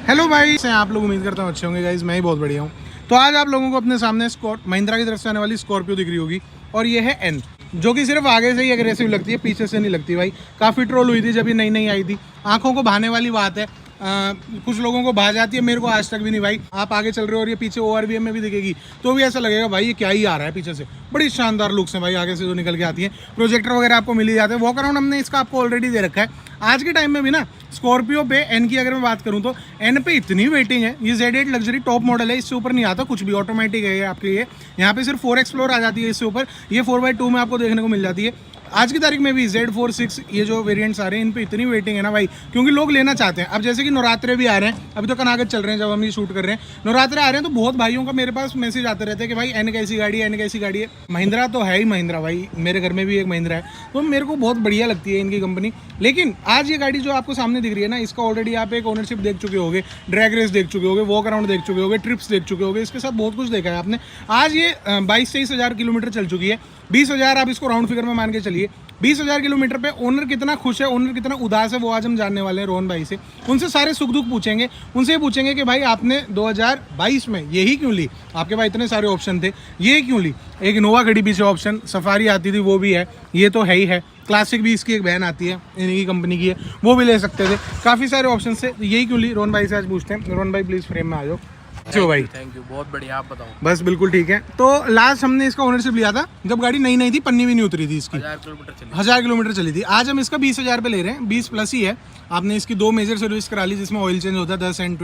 Hello भाई, आप लोग उम्मीद करता हूँ अच्छे होंगे गाइज। मैं ही बहुत बढ़िया हूँ। तो आज आप लोगों को अपने सामने महिंद्रा की तरफ से आने वाली स्कॉर्पियो दिख रही होगी और ये है एन, जो कि सिर्फ आगे से ही अग्रेसिव लगती है, पीछे से नहीं लगती भाई। काफ़ी ट्रोल हुई थी जब ये नई नई आई थी। आंखों को भाने वाली बात है। कुछ लोगों को भा जाती है, मेरे को आज तक भी नहीं भाई। आप आगे चल रहे हो और ये पीछे ORVM में भी दिखेगी तो भी ऐसा लगेगा भाई ये क्या ही आ रहा है पीछे से। बड़ी शानदार लुक्स है भाई आगे से जो निकल के आती है। प्रोजेक्टर वगैरह आपको मिल ही जाते हैं। वॉक अराउंड हमने इसका आपको ऑलरेडी दे रखा है। आज के टाइम में भी ना स्कॉर्पियो पे एन की अगर मैं बात करूं तो एन पे इतनी वेटिंग है। ये Z8 लग्जरी टॉप मॉडल है, इससे ऊपर नहीं आता कुछ भी। ऑटोमेटिक है ये आपके लिए। यहाँ पे सिर्फ 4 एक्सप्लोर आ जाती है, इससे ऊपर ये 4x2 में आपको देखने को मिल जाती है। आज की तारीख में भी Z4-6 ये जो वेरिएंट्स आ रहे हैं इन पे इतनी वेटिंग है ना भाई, क्योंकि लोग लेना चाहते हैं। अब जैसे कि नवरात्रे भी आ रहे हैं, अभी तो कनागत चल रहे हैं जब हम ये शूट कर रहे हैं। नवरात्रे आ रहे हैं तो बहुत भाइयों का मेरे पास मैसेज आते रहते हैं कि भाई एन कैसी गाड़ी है, एन कैसी गाड़ी है। महिंद्रा तो है ही महिंद्रा भाई, मेरे घर में भी एक महिंद्रा है तो मेरे को बहुत बढ़िया लगती है इनकी कंपनी। लेकिन आज ये गाड़ी जो आपको सामने दिख रही है ना, इसका ऑलरेडी आप एक ओनरशिप देख चुके होगे, ड्रैग रेस देख चुके होगे, वॉक अराउंड देख चुके होगे, ट्रिप्स देख चुके होगे, इसके साथ बहुत कुछ देखा है आपने। आज ये 22-23 हज़ार किलोमीटर चल चुकी है। 20 हज़ार आप इसको राउंड फिगर में मान के चलिए। 20 हज़ार किलोमीटर पे ओनर कितना खुश है, ओनर कितना उदास है, वो आज हम जानने वाले हैं रोहन भाई से। उनसे सारे सुख दुख पूछेंगे। उनसे पूछेंगे कि भाई आपने 2022 में यही क्यों ली, आपके पास इतने सारे ऑप्शन थे, ये क्यों ली। एक इनोवा खड़ी पीछे ऑप्शन, सफारी आती थी वो भी है, ये तो है ही है। क्लासिक भी इसकी एक बहन आती है, इन्हीं की कंपनी की है, वो भी ले सकते थे। काफ़ी सारे ऑप्शन थे, यही क्यों ली रोहन भाई से आज पूछते हैं। रोहन भाई प्लीज़ फ्रेम में आ जाओ। भाई थैंक यू, बहुत बढ़िया। आप बताओ। बस बिल्कुल ठीक है। तो लास्ट हमने इसका ओनरशिप लिया था जब गाड़ी नई नई थी, पन्नी भी नहीं उतरी थी इसकी। 1000 किलोमीटर चली थी। आज हम इसका 20 हज़ार पे ले रहे हैं, 20 प्लस ही है। आपने इसकी 2 मेजर सर्विस करा ली जिसमें ऑयल चेंज होता है 10 एंड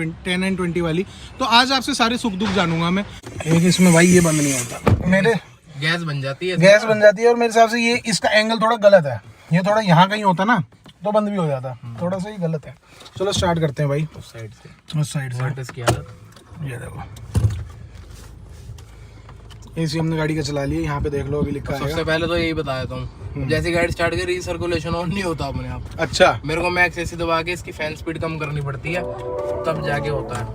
20 वाली। तो आज आपसे सारे सुख दुख जानूंगा मैं। एक इसमें भाई ये बंद नहीं होता, मेरे गैस बन जाती है, और मेरे हिसाब से ये इसका एंगल थोड़ा गलत है। ये थोड़ा यहाँ कहीं होता ना तो बंद भी हो जाता, थोड़ा सा ही गलत है। चलो स्टार्ट करते हैं भाई उस साइड से इसकी आदत। ये देखो एसी हमने गाड़ी का चला लिया, यहाँ पे देख लो अभी लिखा है। सबसे पहले तो यही बता देता हूँ, जैसे गाड़ी स्टार्ट करी सर्कुलेशन ऑन नहीं होता अपने आप। अच्छा, मेरे को मैक्स एसी दबा के इसकी फैन स्पीड कम करनी पड़ती है, तब जाके होता है।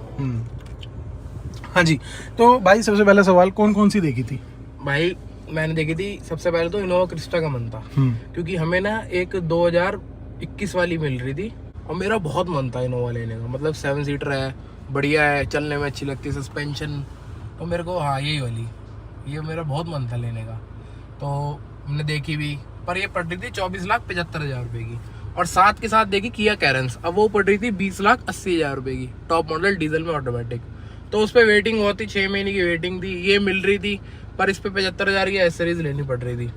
हाँ जी। तो भाई सबसे पहला सवाल, कौन कौन सी देखी थी? भाई मैंने देखी थी सबसे पहले तो इनोवा क्रिस्टा का मन था, क्योंकि हमें ना एक 2021 वाली मिल रही थी और मेरा बहुत मन था इनोवा लेने का। मतलब 7 सीटर है, बढ़िया है, चलने में अच्छी लगती है, सस्पेंशन। तो मेरे को हाँ यही वाली, ये मेरा बहुत मन था लेने का। तो हमने देखी भी, पर ये पड़ रही थी 24,75,000 रुपये की। और साथ के साथ देखी किया कैरेंस, अब वो पड़ रही थी 20,80,000 रुपये की, टॉप मॉडल डीजल में ऑटोमेटिक। तो उस पर वेटिंग होती, 6 महीने की वेटिंग थी। ये मिल रही थी पर इस पर 75,000 की एसेसरीज लेनी पड़ रही थी,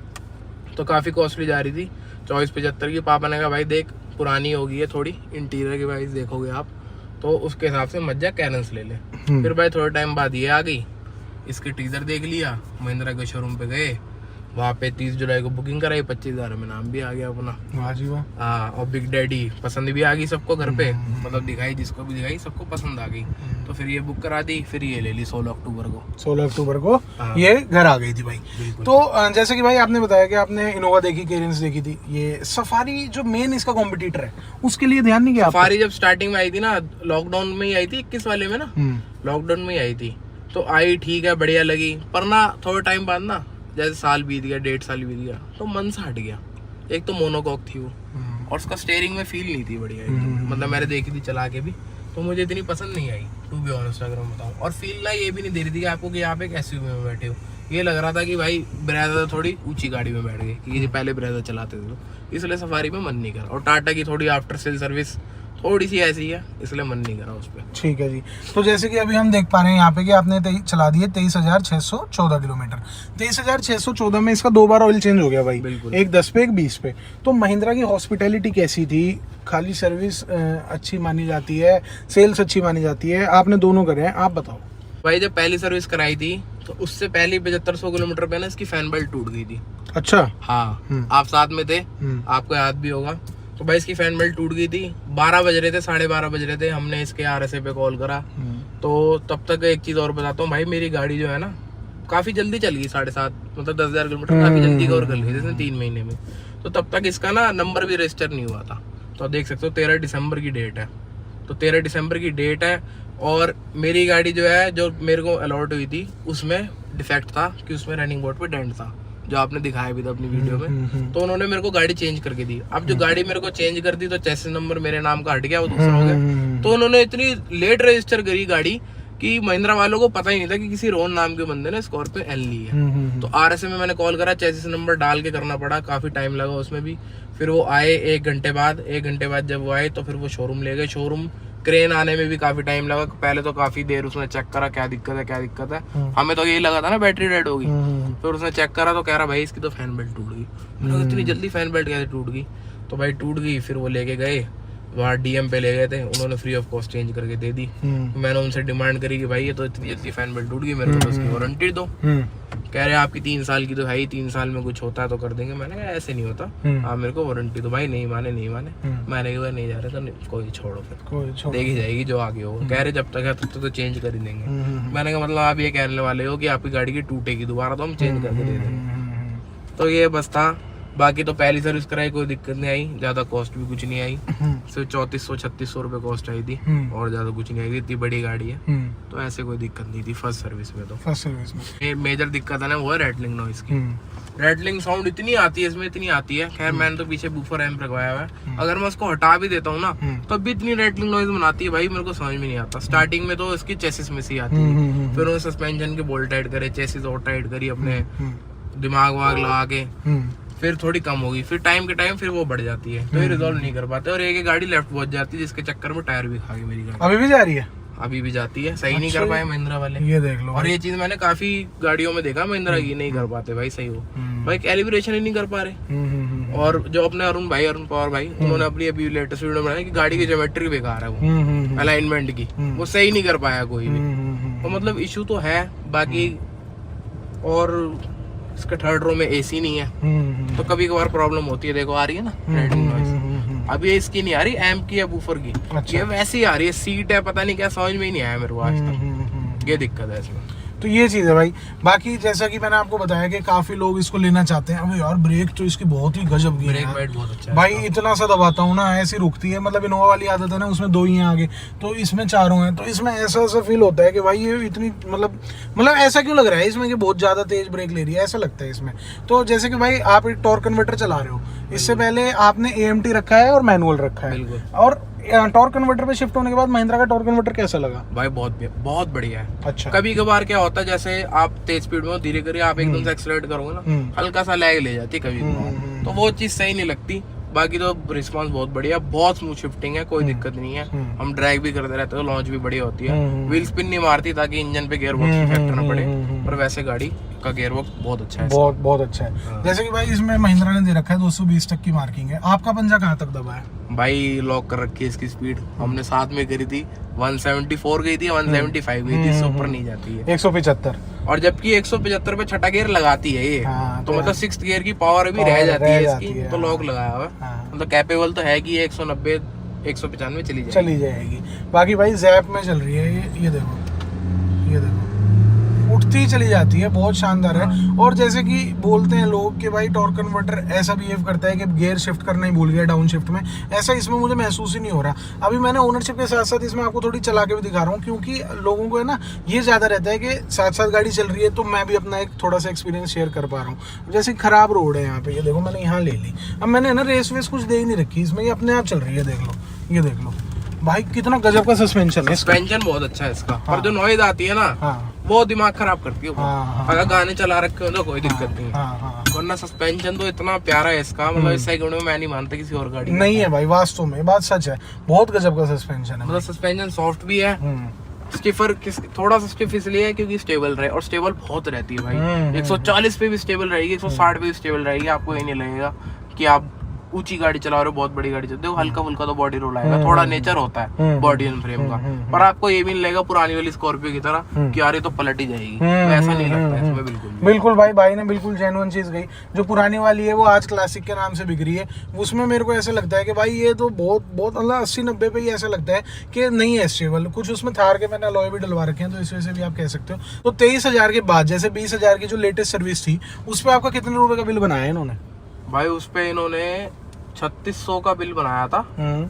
तो काफ़ी कॉस्टली जा रही थी। 24-75 की। पापा ने कहा भाई देख पुरानी होगी है थोड़ी, इंटीरियर की वाइज देखोगे आप तो उसके हिसाब से मत जा, कैरेंस ले ले। फिर भाई थोड़े टाइम बाद ये आ गई, इसके टीजर देख लिया, महिंद्रा के शोरूम पे गए, वहाँ पे 30 जुलाई को बुकिंग कराई, 25,000 में नाम भी आ गया अपना। वाह जी वाह। हाँ, और बिग डैडी पसंद भी आ गई सबको घर पे, मतलब दिखाई, जिसको भी दिखाई सबको पसंद आ गई। तो फिर ये बुक करा दी, फिर ये ले ली 16 अक्टूबर को ये घर आ गई थी भाई। तो जैसे कि भाई आपने बताया कि आपने इनोवा देखी, कैरेंस देखी थी, ये सफारी जो मेन इसका कॉम्पिटिटर है उसके लिए ध्यान नहीं किया? सफारी जब स्टार्टिंग में आई थी ना, लॉकडाउन में ही आई थी, 21 वाले में ना, लॉकडाउन में ही आई थी, तो आई ठीक है, बढ़िया लगी। पर ना थोड़े टाइम बाद ना, जैसे साल बीत गया, 1.5 साल बीत गया, तो मन से हट गया। एक तो मोनोकॉक थी वो, और उसका स्टीयरिंग में फील नहीं थी बढ़िया। मतलब मैंने देखी थी चला के भी, तो मुझे इतनी पसंद नहीं आई, टू बी ऑनेस्ट अगर मैं बताऊँ। और फील ना ये भी नहीं दे रही थी कि आपको कि आप एक SUV में बैठे हो। ये लग रहा था कि भाई ब्रेजा थोड़ी ऊंची गाड़ी में बैठ गए, क्योंकि पहले ब्रेजा चलाते थे, तो इसलिए सफारी में मन नहीं करा। और टाटा की थोड़ी आफ्टर सेल सर्विस थोड़ी सी ऐसी है, इसलिए मन नहीं करा उस पर। ठीक है जी। तो जैसे कि अभी हम देख पा रहे हैं यहाँ पे कि आपने चला दिए 23,614 किलोमीटर। 23,614 में इसका 2 बार ऑयल चेंज हो गया भाई, एक 10 पे, एक 20 पे। तो महिंद्रा की हॉस्पिटैलिटी कैसी थी? खाली सर्विस अच्छी मानी जाती है, सेल्स अच्छी मानी जाती है? आपने दोनों करे हैं, आप बताओ भाई। जब पहली सर्विस कराई थी तो उससे पहले 7500 किलोमीटर पे ना इसकी फैन बेल्ट टूट गई थी। अच्छा। हाँ, आप साथ में थे, आपको याद भी होगा। तो भाई इसकी फैन बेल्ट टूट गई थी, 12 बज रहे थे, 12:30 बज रहे थे, हमने इसके RSA पे कॉल करा। तो तब तक एक चीज और बताता हूँ भाई, मेरी गाड़ी जो है ना काफी जल्दी चल गई, 7.5 मतलब 10,000 किलोमीटर काफी जल्दी कवर कर ली जैसे 3 महीने में। तो तब तक इसका ना नंबर भी रजिस्टर नहीं हुआ था। तो देख सकते हो 13 दिसंबर की डेट है, तो 13 दिसंबर की डेट है। और मेरी गाड़ी जो है, जो मेरे को अलॉट हुई थी, उसमें डिफेक्ट था कि उसमें रनिंग बोर्ड पे डेंट था, जो आपने दिखाया भी था अपनी वीडियो में, तो उन्होंने मेरे को गाड़ी चेंज करके दी। अब जो गाड़ी मेरे को चेंज कर दी तो चेसिस नंबर मेरे नाम का हट गया, वो दूसरा हो गया। तो उन्होंने इतनी लेट रजिस्टर करी गाड़ी कि महिंद्रा वालों को पता ही नहीं था कि किसी रोहन नाम के बंदे ने स्कॉर्पियो एन ली है। तो RSA में मैंने कॉल करा, चेसिस नंबर डाल के करना पड़ा, काफी टाइम लगा उसमें भी। फिर वो आए 1 घंटे बाद जब वो आए तो फिर वो शोरूम ले गए। शोरूम क्रेन आने में भी काफी टाइम लगा। पहले तो काफी देर उसने चेक करा क्या दिक्कत है। हमें तो यही लगा था ना बैटरी डेड होगी। फिर उसने चेक करा तो कह रहा भाई इसकी तो फैन बेल्ट टूट गई। मैंने कहा इतनी जल्दी फैन बेल्ट कैसे टूट गई? तो भाई टूट गई। फिर वो लेके गए वहाँ DM पे ले गए थे, उन्होंने फ्री ऑफ कॉस्ट चेंज करके दे दी। मैंने उनसे डिमांड करी कि भाई ये तो इतनी जल्दी फैन बेल्ट टूट गई, मेरे को तो उसकी वारंटी दो। कह रहे आपकी 3 साल की तो है ही, 3 साल में कुछ होता है तो कर देंगे। मैंने कहा ऐसे नहीं होता, आप मेरे को वारंटी दो। भाई नहीं माने। मैंने कहा नहीं जा रहे तो कोई छोड़ो, फिर देखी जाएगी जो आगे हो। कह रहे जब तक है तब तक तो चेंज कर ही देंगे। मैंने कहा मतलब आप ये कहने वाले हो कि आपकी गाड़ी की टूटेगी दोबारा तो हम चेंज करके दे देंगे। तो ये बस था। बाकी तो पहली सर्विस कराई, कोई दिक्कत नहीं आई, ज्यादा कॉस्ट भी कुछ नहीं आई, सिर्फ 3400-3600 रुपए कॉस्ट आई थी और ज्यादा कुछ नहीं आई थी। इतनी बड़ी गाड़ी है तो ऐसे कोई दिक्कत नहीं थी फर्स्ट सर्विस में। तो फर्स्ट सर्विस में मेजर दिक्कत है ना, वो है रैटलिंग नॉइस की। रैटलिंग साउंड इतनी आती है इसमें, इतनी आती है। खैर मैंने तो पीछे बूफर एम्प लगवाया हुआ है, अगर मैं उसको हटा भी देता हूँ ना तब भी इतनी रैटलिंग नॉइज बनाती है भाई, मेरे को समझ में नहीं आता। स्टार्टिंग में तो इसकी चेसिस में से आती है, फिर उन्होंने सस्पेंशन के बोल्ट टाइट करे, चेसिस और टाइट करी अपने दिमाग वाग लगा के, फिर थोड़ी कम होगी, फिर टाइम के टाइम फिर वो बढ़ जाती है। तो ये रिजॉल्व नहीं कर पाते। और एक गाड़ी लेफ्ट पहुंच जाती है जिसके चक्कर में टायर भी खा गई मेरी गाड़ी। अभी भी जा रही है? अभी भी जाती है, सही नहीं कर पाए महिंद्रा वाले, ये देख लो। और ये चीज मैंने काफी गाड़ियों में देखा, महिंद्रा की नहीं कर पाते भाई सही हो, भाई कैलिब्रेशन ही नहीं कर पा रहे। और जो अपने अरुण पवार भाई, उन्होंने अपनी अभी लेटेस्ट वीडियो बनाया कि गाड़ी की ज्योमेट्री बेकार है, वो अलाइनमेंट की वो सही नहीं कर पाया कोई भी। तो मतलब इशू तो है बाकी। और इसका 3rd रो में AC नहीं है तो कभी कभार प्रॉब्लम होती है। देखो आ रही है ना रेडिंग नॉइस, अब ये इसकी नहीं आ रही, एम्प की या बूफर की। अच्छा। ये वैसे ही आ रही है, सीट है पता नहीं क्या, समझ में ही नहीं आया मेरे को आज तक। ये दिक्कत है इसमें। तो ये चीज़ है भाई। बाकी जैसा कि मैंने आपको बताया कि काफी लोग इसको लेना चाहते हैं। अबे यार ब्रेक तो इसकी बहुत ही गजब की है, ब्रेक पैड बहुत अच्छा है भाई। इतना सा दबाता हूँ ना ऐसी रुकती है। मतलब इनोवा वाली आदत है ना, उसमें 2 ही हैं आगे, तो इसमें 4 हैं। तो इसमें ऐसा फील होता है कि भाई ये इतनी मतलब ऐसा क्यों लग रहा है इसमें कि बहुत ज्यादा तेज ब्रेक ले रही है, ऐसा लगता है इसमें। तो जैसे कि भाई आप एक टॉर्क कन्वर्टर चला रहे हो, इससे पहले आपने AMT रखा है और मैनुअल रखा है, और टॉर्क कन्वर्टर पे शिफ्ट होने के बाद महिंद्रा का टॉर्क कन्वर्टर कैसा लगा? भाई बहुत बढ़िया है। अच्छा। कभी कभार क्या होता है, जैसे आप तेज स्पीड में हो, धीरे धीरे आप एकदम से एक्सेलरेट करोगे ना, हल्का सा लैग ले जाती है कभी कभार, तो वो चीज सही नहीं लगती। बाकी तो रिस्पांस बहुत बढ़िया, बहुत स्मूथ शिफ्टिंग है, कोई दिक्कत नहीं है। हम ड्रैग भी करते रहते हैं तो लॉन्च भी बढ़िया होती है। व्हील स्पिन नहीं मारती ताकि इंजन पे गियर बॉक्स इफेक्ट ना पड़े, पर वैसे गाड़ी का गियर बॉक्स बहुत अच्छा है, बहुत अच्छा है। जैसे कि भाई इसमें महिंद्रा ने दे रखा है 220 तक की मार्किंग है। आपका पंजा कहाँ तक दबा है? भाई लॉक कर रखी है इसकी स्पीड, हमने साथ में करी थी, 174 गई थी, 175 गई थी, इससे ऊपर नहीं जाती है। 175। और जबकि 175 पे छठा गियर लगाती है ये, तो मतलब 6th गियर की पावर भी रह जाती है इसकी, तो लॉक लगाया हुआ है। मतलब कैपेबल तो है कि 190 195 चली जाएगी। बाकी भाई जैप में चल रही है ये देखो उठती चली जाती है, बहुत शानदार है। और जैसे कि बोलते हैं लोग कि भाई टॉर्क कन्वर्टर ऐसा बिहेव करता है कि गियर शिफ्ट करना ही भूल गया डाउन शिफ्ट में, ऐसा इसमें मुझे महसूस ही नहीं हो रहा। अभी मैंने ओनरशिप के साथ साथ इसमें आपको थोड़ी चला के भी दिखा रहा हूँ, क्योंकि लोगों को है ना ये ज़्यादा रहता है कि साथ साथ गाड़ी चल रही है तो मैं भी अपना एक थोड़ा सा एक्सपीरियंस शेयर कर पा रहा हूँ। जैसे खराब रोड है यहाँ पे, ये देखो मैंने यहाँ ले ली, अब मैंने ना रेस वेस कुछ दे ही नहीं रखी इसमें, ये अपने आप चल रही है। ये देख लो भाई कितना गजब का सस्पेंशन है। सस्पेंशन बहुत अच्छा है इसका। पर जो नॉइज आती है ना वो दिमाग खराब करती है। अगर गाने चला रखे हो तो कोई दिक्कत नहीं, वरना सस्पेंशन तो इतना प्यारा है इसका, मतलब इस सेकंड में मैं नहीं मानता किसी और गाड़ी नहीं है भाई, वास्तव में बात सच है, बहुत गजब का सस्पेंशन है। मतलब सस्पेंशन सॉफ्ट भी है, स्टिफर थोड़ा सा स्टिफ इसलिए है क्योंकि स्टेबल रहे, और स्टेबल बहुत रहती है भाई। 140 पे भी स्टेबल रहेगी, 160 पे भी स्टेबल रहेगी, आपको ये नहीं लगेगा कि आप ऊंची गाड़ी चला रहे हो, बहुत बड़ी गाड़ी चलते हो, हल्का फुल्का तो बॉडी रोल आएगा, थोड़ा नेचर होता है बॉडी एंड फ्रेम का, पर आपको ये भी नहीं लगेगा पुरानी वाली स्कॉर्पियो की तरह कि यार ये तो पलट ही जाएगी, ऐसा नहीं लगता है इसमें बिल्कुल। भाई ने बिल्कुल जेन्युइन चीज कही। जो पुरानी वाली है वो आज क्लासिक के नाम से बिक रही है, उसमें मेरे को ऐसा लगता है कि भाई ये तो बहुत मतलब 80-90 पे ही ऐसा लगता है कि नहीं है स्टेबल। कुछ उसमें थार के मैंने अलॉय भी डलवा रखे हैं, तो इस वजह से भी आप कह सकते हो। तो 23,000 के बाद जैसे 20,000 की जो लेटेस्ट सर्विस थी उस पर आपका कितने रुपए का बिल बनाया इन्होंने? भाई उस पे इन्होंने 3600 का बिल बनाया था,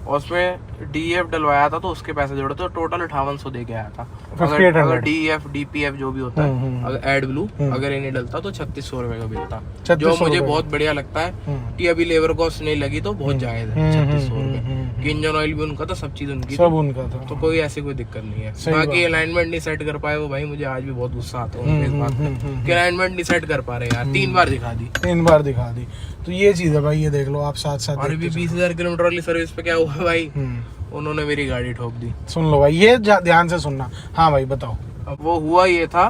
और उसमें DF डलवाया था तो उसके पैसे जोड़े, तो टोटल 5800 दे के आया था। अगर DEF DPF जो भी होता है, अगर एड ब्लू अगर ये नहीं डलता तो 3600 रुपए का बिल था, जो मुझे बहुत बढ़िया लगता है कि अभी लेबर कॉस्ट नहीं लगी तो बहुत जायज है 3600 रुपए। इंजन ऑयल भी उनका था, सब चीज उनकी, सब उनका था, तो कोई ऐसी कोई दिक्कत नहीं है। बाकी अलाइनमेंट नहीं सेट कर पाए वो भाई, मुझे आज भी बहुत गुस्सा आता है इस बात पे कि अलाइनमेंट नहीं सेट कर पा रहे यार। 3 बार दिखा दी। तो ये चीज है भाई, ये देख लो आप साथ साथ। और अभी 20,000 किलोमीटर वाली सर्विस पे क्या हुआ भाई, उन्होंने मेरी गाड़ी ठोक दी। सुन लो भाई, ये ध्यान से सुनना। हाँ भाई बताओ। अब वो हुआ ये था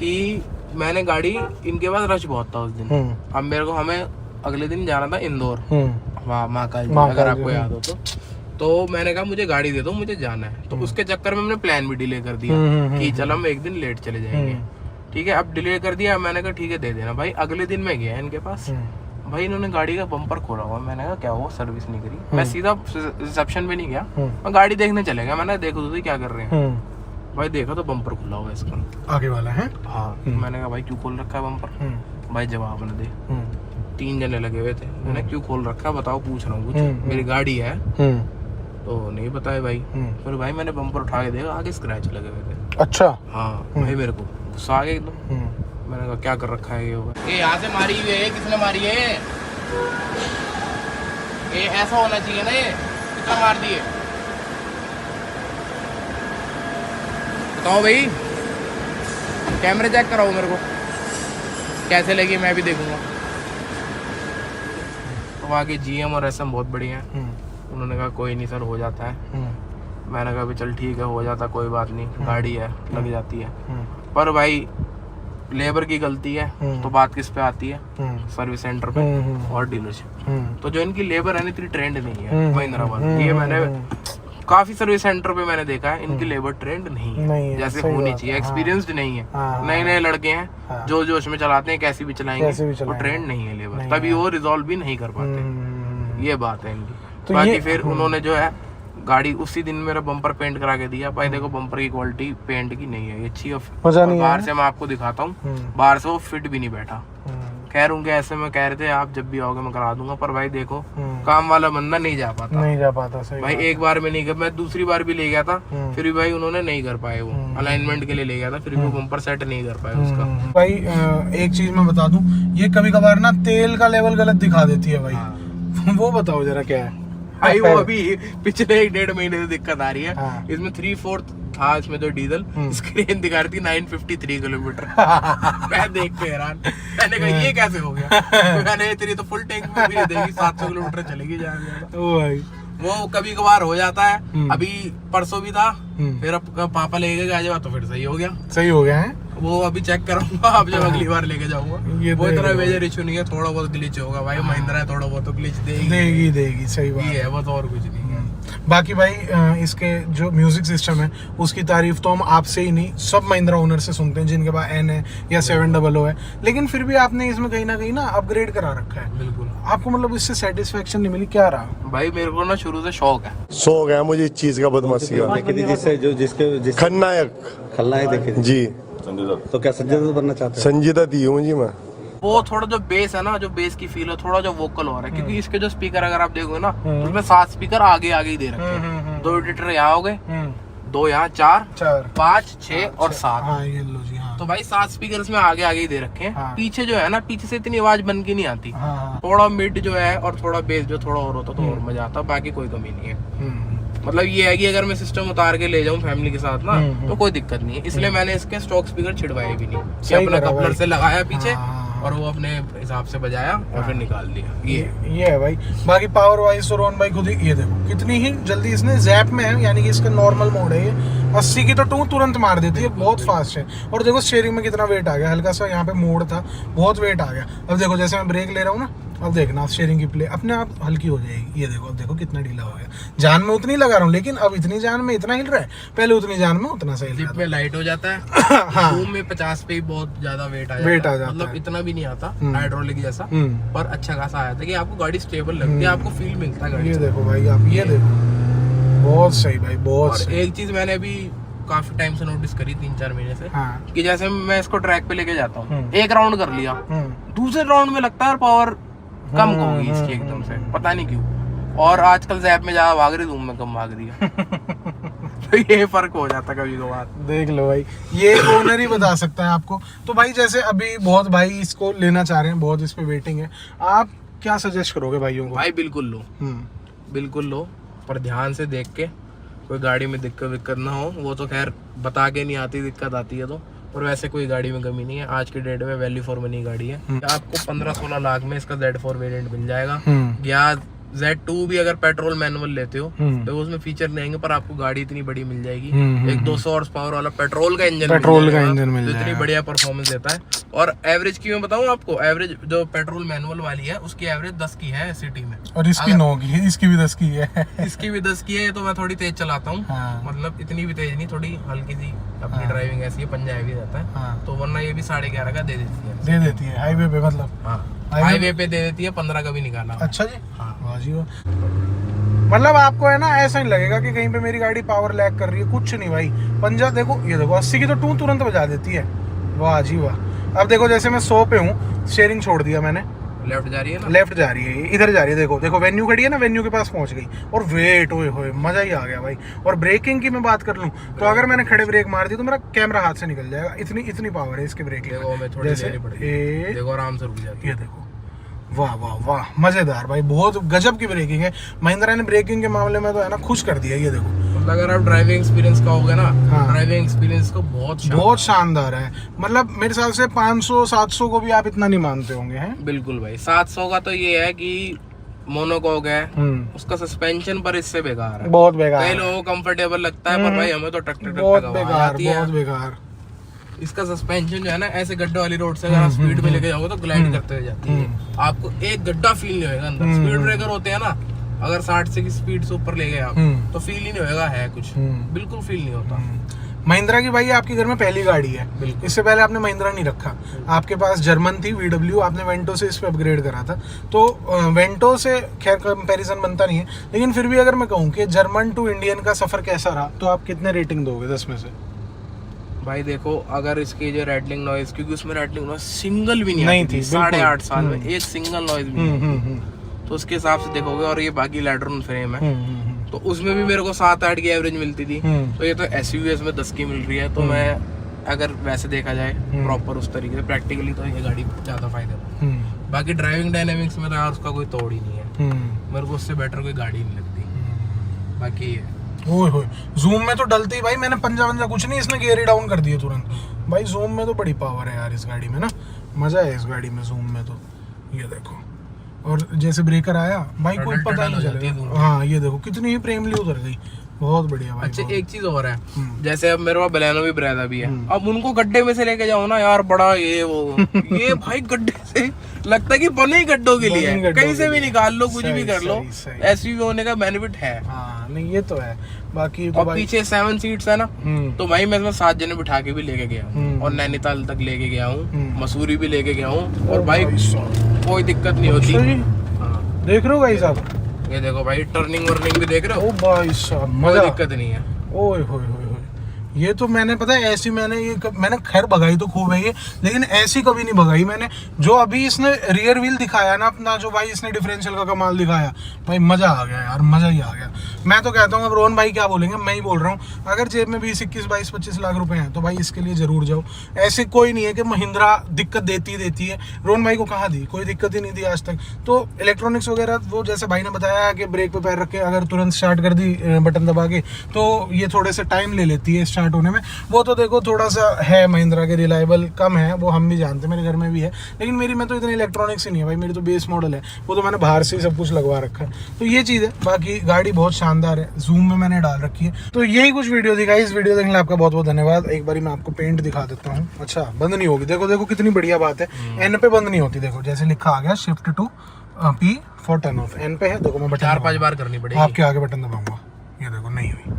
कि मैंने गाड़ी, इनके पास रश बहुत था उस दिन। अब मेरे को, हमें अगले दिन जाना था इंदौर, वहाँ महाकाल, अगर आपको याद हो तो मैंने कहा मुझे गाड़ी दे दो, मुझे जाना है। तो उसके चक्कर में मैंने प्लान भी डिले कर दिया कि चल हम एक दिन लेट चले जाएंगे। ठीक है, अब डिले कर दिया, मैंने कहा ठीक है दे देना भाई। अगले दिन मैं गया इनके पास, भाई इन्होंने गाड़ी का बम्पर खोला हुआ। मैंने कहा क्या हुआ, सर्विस नहीं करी। मैं सीधा रिसेप्शन पे नहीं गया, मैं गाड़ी देखने चले गया। मैंने देखो तो क्या कर रहे हैं भाई, देखा तो बम्पर खुला हुआ है इसका, आगे वाला है। हाँ, मैंने कहा भाई क्यों खोल रखा है बम्पर? भाई जवाब न दे। 3 जने लगे हुए थे। मैंने क्यों खोल रखा है बताओ, पूछ रहा हूँ कुछ, मेरी गाड़ी है। तो नहीं बताया भाई। फिर भाई मैंने बम्पर उठा के देखा, आगे स्क्रैच लगे हुए थे। अच्छा। हाँ भाई, मेरे को गुस्सा आ गया एकदम। मैंने कहा क्या कर रखा है ये यहाँ से मारी हुई है, किसने मारी है? ये ऐसा होना चाहिए ना, ये कितना मार दिए बताओ भाई। कैमरे चेक कराओ मेरे को, कैसे लगी मैं भी देखूंगा। तो वहाँ के GM और SM बहुत बढ़िया है। उन्होंने कहा कोई नहीं सर, हो जाता है। मैंने कहा चल ठीक है, हो जाता, कोई बात नहीं, गाड़ी है, लग जाती है। पर भाई लेबर की गलती है तो बात किस पे आती है? सर्विस सेंटर पे और डीलरशिप। तो जो इनकी लेबर है ना, इतनी ट्रेंड नहीं है महिंद्रा वाली। ये मैंने काफी सर्विस सेंटर पे मैंने देखा है, इनकी लेबर ट्रेंड नहीं है जैसे होनी चाहिए, एक्सपीरियंस्ड नहीं है। नए नए लड़के हैं जो जोश में चलाते हैं, कैसी भी चलाएंगे, वो ट्रेंड नहीं है लेबर, तभी वो रिजॉल्व भी नहीं कर पाते। ये बात है इनकी। बाकी फिर उन्होंने जो है गाड़ी उसी दिन मेरा बम्पर पेंट करा के दिया। भाई देखो बम्पर की क्वालिटी पेंट की नहीं है, ये अच्छी है। बाहर से मैं आपको दिखाता हूँ, बाहर से वो फिट भी नहीं बैठा। कह रहा हूँ ऐसे में कह रहे थे आप जब भी आओगे मैं करा दूंगा, पर भाई देखो काम वाला बंदा नहीं जा पाता। सही भाई एक बार में नहीं कर, मैं दूसरी बार भी ले गया था, फिर भी भाई उन्होंने नहीं कर पाए। वो अलाइनमेंट के लिए ले गया था, फिर भी वो बम्पर सेट नहीं कर पाए उसका। भाई एक चीज मैं बता दूं, ये कभी कभार ना तेल का लेवल गलत दिखा देती है भाई। वो बताओ जरा क्या है भाई। वो अभी पिछले 1.5 महीने से दिक्कत आ रही है। इसमें 3/4 था इसमें तो डीजल, स्क्रीन दिखा रही थी 953 किलोमीटर। मैं देख के हैरान, मैंने कहा ये कैसे हो गया? तो मैंने तेरी तो फुल टैंक में भी देगी, 700 किलोमीटर चलेगी जाएगी। वो कभी कभार हो जाता है। अभी परसों भी था, फिर अब पापा लेके गए तो फिर सही हो गया है। वो अभी चेक कराऊंगा, अब जब अगली बार लेके जाऊंगा। वो इतना मेजर इशू नहीं है, थोड़ा बहुत ग्लिच होगा भाई, महिंद्रा है, थोड़ा बहुत तो ग्लिच देगी। सही बात है, बस और कुछ नहीं है। बाकी भाई इसके जो म्यूजिक सिस्टम है उसकी तारीफ तो हम आपसे ही नहीं, सब महिंद्रा ओनर से सुनते हैं जिनके पास N है या 700 है, लेकिन फिर भी आपने इसमें कहीं ना अपग्रेड करा रखा है। बिल्कुल। आपको मतलब इससे सेटिस्फेक्शन नहीं मिली, क्या रहा? भाई मेरे को ना शुरू से शौक है मुझे इस चीज का, बदमाशी का। खलनायक देखे जी। तो क्या संजय दत्त बनना चाहते हैं? संजय दत्त ही हूँ जी मैं। वो थोड़ा जो बेस है ना, जो बेस की फील है, थोड़ा जो वोकल हो रहा है, क्योंकि इसके जो स्पीकर अगर आप देखोगे ना, उसमें 7 स्पीकर आगे ही दे रखे हैं। 2 एडिटर यहाँ हो गए, 2 यहाँ, 4, 5, 6 और 7। ये लो जी। तो भाई 7 स्पीकर इसमें आगे ही दे रखे हैं। पीछे जो है ना, पीछे से इतनी आवाज बन के नहीं आती। थोड़ा मिड जो है और थोड़ा बेस जो थोड़ा और होता तो और मजा आता, बाकी कोई कमी नहीं है। मतलब ये है कि अगर मैं सिस्टम उतार के ले जाऊं फैमिली के साथ ना, तो कोई दिक्कत नहीं है। इसलिए मैंने इसके स्टॉक स्पीकर छिड़वाए भी नहीं, कि अपना कपलर से लगाया पीछे और वो अपने हिसाब से बजाया और फिर निकाल दिया। ये है भाई। बाकी पावर वाइज तो रोहन भाई खुद ही, ये देखो कितनी ही जल्दी इसने जैप में है, यानी कि इसका नॉर्मल मोड है ये, 80 की तो टू तुरंत मार देती है, बहुत फास्ट है। और देखो स्टीयरिंग में कितना वेट आ गया, हल्का सा यहाँ पे मोड़ था, बहुत वेट आ गया। अब देखो जैसे मैं ब्रेक ले रहा हूँ ना, अब देखना स्टीयरिंग की प्ले अपने आप हल्की हो जाएगी। ये देखो, अब देखो कितना ढीला हो गया। जान में उतनी लगा रहा हूँ, लेकिन अब इतनी जान में इतना हिल रहा है, पहले उतनी जान में उतना सही हिल में लाइट हो जाता है। हाँ। में 50 पे बहुत ज्यादा वेट आ जाता है, मतलब इतना भी नहीं आता हाइड्रोलिक जैसा, पर अच्छा खासा आया था कि आपको गाड़ी स्टेबल लगती है, आपको फील मिलता है गाड़ी। ये देखो भाई, आप ये देखो, बहुत सही भाई, बहुत सही। एक चीज मैंने अभी काफी टाइम से नोटिस करी, 3-4 महीने से, कि जैसे मैं इसको ट्रैक पे लेके जाता हूँ, एक राउंड कर लिया, दूसरे राउंड में लगता है पावर कम होगी इसकी एकदम से, पता नहीं क्यों। और आजकल जैप में ज्यादा भाग रही, धूम में कम भाग रही है। तो ये फर्क हो जाता कभी कभार। देख लो भाई, ये ओनर ही बता सकता है आपको। तो भाई जैसे अभी बहुत भाई इसको लेना चाह रहे हैं, बहुत इस पे वेटिंग है, आप क्या सजेस्ट करोगे भाइयों को? भाई बिल्कुल लो, बिल्कुल लो, पर ध्यान से देख के, कोई गाड़ी में दिक्कत ना हो। वो तो खैर बता के नहीं आती, दिक्कत आती है तो, और वैसे कोई गाड़ी में कमी नहीं है। आज के डेट में वैल्यू फॉर मनी गाड़ी है। आपको 15-16 लाख में इसका Z4 वेरिएंट मिल जाएगा, या Z2 भी अगर पेट्रोल मैनुअल लेते हो तो उसमें फीचर नहीं आएंगे, पर आपको गाड़ी इतनी बड़ी मिल जाएगी। एक 200 हॉर्स पावर वाला पेट्रोल का इंजन मिल जाएगा, इतनी बढ़िया परफॉर्मेंस देता है। और एवरेज की मैं बताऊं आपको, एवरेज जो पेट्रोल मैनुअल वाली है उसकी एवरेज 10 की है सिटी में, और इसकी 9 की है, इसकी भी 10 की है। इसकी भी 10 की है। तो मैं थोड़ी तेज चलाता हूँ, मतलब इतनी भी तेज नहीं, थोड़ी हल्की सी अपनी ड्राइविंग ऐसी है, पंजा भी रहता है। तो वरना ये भी 11.5 का दे देती है हाईवे पे, मतलब हाईवे पे दे देती है, 15 का भी निकाला। अच्छा जी, वाह जी वाह। मतलब आपको है ना ऐसा नहीं लगेगा कि कहीं पे मेरी गाड़ी पावर लैग कर रही है, कुछ नहीं भाई। पंजा देखो, ये देखो 80 की तो टू तुरंत बजा देती है, वाह जी वाह। अब देखो जैसे मैं 100 पे हूँ, स्टीयरिंग छोड़ दिया मैंने, लेफ्ट जा रही है ना, लेफ्ट जा रही है, इधर जा रही है। देखो देखो वेन्यू खड़ी है ना, वेन्यू के पास पहुंच गई, और वेट ओए होए मजा ही आ गया भाई। और ब्रेकिंग की मैं बात कर लूं तो अगर मैंने खड़े ब्रेक मार दी तो मेरा कैमरा हाथ से निकल जाएगा, इतनी पावर है इसके ब्रेकिंग में। जैसे देखो आराम से रुक जाती है, ये देखो, वाह वाह वाह, मजेदार भाई, बहुत गजब की ब्रेकिंग है। महिंद्रा ने ब्रेकिंग के मामले में तो है ना खुश कर दिया। ये देखो, अगर आप ड्राइविंग एक्सपीरियंस का होगा ना, ड्राइविंग एक्सपीरियंस को बहुत शानदार है। मतलब मेरे हिसाब से 500-700 को भी आप इतना नहीं मानते होंगे, हैं? बिल्कुल भाई, 700 का तो ये है कि मोनोकॉक है, उसका सस्पेंशन पर इससे बेकार है, बहुत बेकार। कई लोगों को कंफर्टेबल लगता है, पर भाई हमें तो टक बहुत बेकार। इसका सस्पेंशन जो है ना, ऐसे गड्ढे वाली रोड से अगर आप स्पीड में लेके जाओगे तो ग्लाइड करते हुए जाती है, आपको एक गड्ढा फील नहीं होगा अंदर। स्पीड ब्रेकर होते हैं ना, अगर 60 से की स्पीड से ऊपर ले गए आप तो फील ही नहीं होगा, है कुछ बिल्कुल फील नहीं होता। महिंद्रा की भाई आपके घर में पहली गाड़ी है, इससे पहले आपने महिंद्रा नहीं रखा, आपके पास जर्मन थी VW, आपने वेंटो से इस पे अपग्रेड करा था। तो वेंटो से खैर कंपैरिजन बनता नहीं है, लेकिन फिर भी अगर मैं कहूँ कि जर्मन टू इंडियन का सफर कैसा रहा, तो आप कितने रेटिंग दोगे 10 में से? भाई देखो, अगर इसकी जो रैटलिंग नॉइज, क्योंकि उसमें रैटलिंग नॉइज सिंगल भी नहीं थी 8.5 साल में, एक सिंगल नॉइज भी नहीं, तो उसके हिसाब से देखोगे। और ये बाकी लैटरल फ्रेम है, तो उसमें भी मेरे को 7-8 की एवरेज मिलती थी, तो ये तो SUV में 10 की मिल रही है। तो मैं अगर वैसे देखा जाए प्रॉपर उस तरीके से प्रैक्टिकली, तो ये गाड़ी ज्यादा फायदा। बाकी ड्राइविंग डायनेमिक्स में तो यार उसका कोई तोड़ ही नहीं है, मेरे को उससे बेटर कोई गाड़ी नहीं लगती। बाकी ओए होए, जूम में तो डलती भाई, मैंने पंजा कुछ नहीं, इसने गियर ही डाउन कर दिया तुरंत भाई। जूम में तो बड़ी पावर है यार इस गाड़ी में ना, मजा है इस गाड़ी में जूम में तो। ये देखो, और जैसे ब्रेकर आया भाई कोई पता नहीं चलेगा। हाँ ये देखो कितनी ही प्रेमली उतर गई, बहुत बढ़िया भाई। अच्छा एक चीज और है, जैसे अब मेरे पास बलेनो भी ब्रेजा भी है, अब उनको गड्ढे में से लेके जाओ ना यार, बड़ा ये वो ये भाई गड्ढे से लगता है कि बने ही गड्ढों के लिए, कहीं से भी निकाल लो, कुछ भी कर लो, SUV होने का बेनिफिट है। हाँ नहीं ये तो है। बाकी तो और पीछे 7 सीट्स है ना, तो भाई मैं 7 जने बिठा के भी लेके गया हूँ, और नैनीताल तक लेके गया हूँ, मसूरी भी लेके गया हूँ, और भाई कोई दिक्कत नहीं होती। देख रहे हो भाई साहब, ये देखो भाई, टर्निंग वर्निंग भी देख रहे हो, ओ भाई साहब कोई दिक्कत नहीं है। ओए होए होए, ये तो मैंने पता है ऐसी मैंने खैर भगाई तो खूब है ये, लेकिन ऐसी कभी नहीं भगाई मैंने। जो अभी इसने रियर व्हील दिखाया ना अपना, जो भाई इसने डिफरेंशियल का कमाल दिखाया भाई, मजा आ गया यार, मजा ही आ गया। मैं तो कहता हूँ, अब रोहन भाई क्या बोलेंगे, मैं ही बोल रहा हूँ, अगर जेब में 20, 21, 22, 25 लाख रुपए हैं तो भाई इसके लिए जरूर जाओ। ऐसे कोई नहीं है कि महिंद्रा दिक्कत देती है, रोहन भाई को कहाँ दी, कोई दिक्कत ही नहीं दी आज तक। तो इलेक्ट्रॉनिक्स वगैरह वो जैसे भाई ने बताया कि ब्रेक पे पैर रख के अगर तुरंत स्टार्ट कर दी बटन दबा के, तो ये थोड़े से टाइम ले लेती है स्टार्ट होने में। वो तो देखो थोड़ा सा है महिंद्रा के रिलायबल कम है, वो हम भी जानते हैं, मेरे घर में भी है, लेकिन मेरी में तो इतनी इलेक्ट्रॉनिक्स ही नहीं है भाई, मेरी तो बेस मॉडल है, वो तो मैंने बाहर से ही सब कुछ लगवा रखा है। तो ये चीज़ है, बाकी गाड़ी बहुत शानदार है, जूम में मैंने डाल रखी है। तो यही कुछ वीडियो दिखाई, इस वीडियो देखने आपका बहुत बहुत धन्यवाद। एक बार मैं आपको पेंट दिखा देता हूँ। अच्छा बंद नहीं होगी, देखो देखो कितनी बढ़िया बात है, N पे बंद नहीं होती, देखो जैसे लिखा आ गया shift to P for turn off, N पे है, देखो मैं बटन 4-5 बार करनी पड़ेगी, आपके आगे बटन दबाऊंगा, ये देखो नहीं हुई।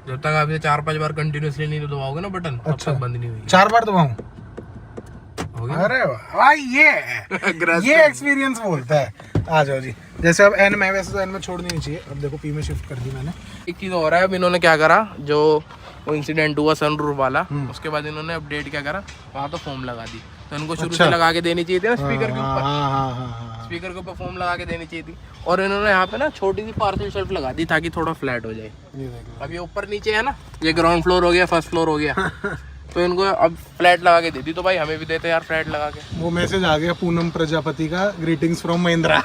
जब तक आप ये 4-5 बार कंटिन्यूअसली नहीं दबाओगे ना बटन, तब तक बंद नहीं हुई। 4 बार दबाऊं? अरे भाई ये एक्सपीरियंस बोलता है। आ जाओ जी, जैसे अब N में, वैसे तो N में छोड़नी नहीं चाहिए, अब देखो P में शिफ्ट कर दी मैंने। एक चीज हो रहा है, अब इन्होंने क्या करा, जो वो इंसिडेंट हुआ सनरूफ वाला, उसके बाद इन्होंने अपडेट क्या करा, वहाँ तो फोम लगा दी, तो इनको शुरू से लगा के देनी चाहिए थी ना स्पीकर के ऊपर। स्पीकर के ऊपर फोम लगा के देनी चाहिए थी, और इन्होंने यहाँ पे ना छोटी सी पार्सल शेल्फ लगा दी ताकि थोड़ा फ्लैट हो जाए। ये देख लो। अब ये ऊपर नीचे है ना, ये ग्राउंड फ्लोर हो गया, फर्स्ट फ्लोर हो गया, तो इनको अब फ्लैट लगा के दे दी, तो भाई हमें भी देते यार फ्लैट लगा के। वो मैसेज आ गया पूनम प्रजापति का, ग्रीटिंग्स फ्रॉम महिंद्रा।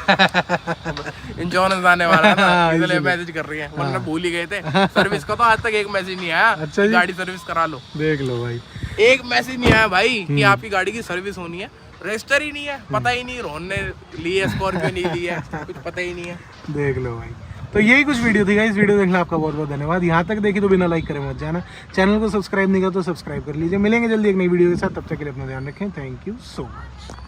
इंश्योरेंस आने वाला है ना, हाँ, इसलिए इसलिए। मैसेज कर रही है, वरना भूल ही गए थे। सर्विस का तो आज तक एक मैसेज नहीं आया अच्छा कि जी। गाड़ी सर्विस करा लो, देख लो भाई। एक मैसेज नहीं आया भाई कि आपकी गाड़ी की सर्विस होनी है। रजिस्टर ही नहीं है, पता ही नहीं रोहन ने ली है स्कॉर्पियो नहीं ली है, कुछ पता ही नहीं है। देख लो भाई। तो यही कुछ वीडियो थी गाइस, वीडियो देखने आपका बहुत बहुत धन्यवाद। यहाँ तक देखी तो बिना लाइक करे मत जाना, चैनल को सब्सक्राइब नहीं किया तो सब्सक्राइब कर लीजिए। मिलेंगे जल्दी एक नई वीडियो के साथ, तब तक के लिए अपना ध्यान रखें। Thank you so much.